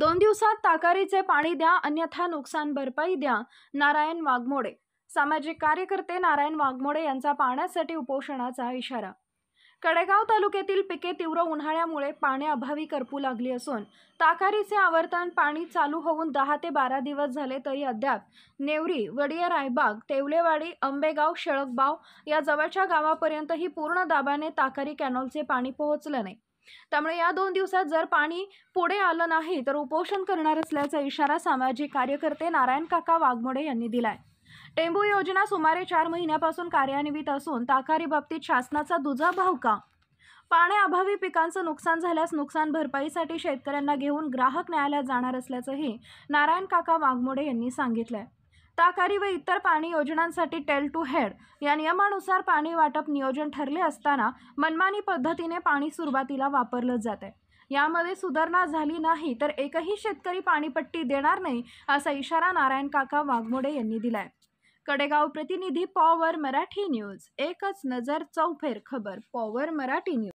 2 दिवसात ताकारीचे पाणी द्या, अन्यथा नुकसान भरपाई द्या. नारायण वाघमोडे. सामाजिक कार्यकर्ते नारायण वाघमोडे यांचा पाण्यासाठी उपोषणाचा इशारा. कडेगाव तालुक्यातील पिके तीव्र उन्हाळ्यामुळे पाण्याअभावी करपू लागली असून ताकारीचे आवर्तन पाणी चालू होऊन 10 ते 12 दिवस झाले तरी अद्याप नेवरी, वडिया रायबाग, तेवलेवाडी, अंबेगाव, शेळकबाव या जवळच्या गावापर्यंतही पूर्ण दाबाने ताकारी कॅनॉलचे पाणी पोहोचलं नाही. त्यामुळे या 2 दिवसात जर पाणी पुढे आलं नाही तर उपोषण करणार असल्याचा इशारा सामाजिक कार्यकर्ते नारायण काका वाघमोडे यांनी दिलाय. टेंबू योजना सुमारे 4 महिन्यापासून कार्यान्वित असून ताकारी बाबतीत शासनाचा दुजा भाव का? पाण्याअभावी पिकांचं नुकसान झाल्यास नुकसान भरपाईसाठी शेतकऱ्यांना घेऊन ग्राहक न्यायालयात जाणार असल्याचंही नारायण काका वाघमोडे यांनी सांगितलंय. ताकारी व इतर पाणी योजनांसाठी टेल टू हेड या नियमानुसार पाणी वाटप नियोजन ठरले असताना मनमानी पद्धतीने पाणी सुरुवातीला वापरलं जातंय. यामध्ये सुधारणा झाली नाही तर एकही शेतकरी पाणीपट्टी देणार नाही असा इशारा नारायण काका वाघमोडे यांनी दिलाय. कडेगाव प्रतिनिधी पॉवर मराठी न्यूज. एकच नजर चौफेर खबर. Power Marathi news.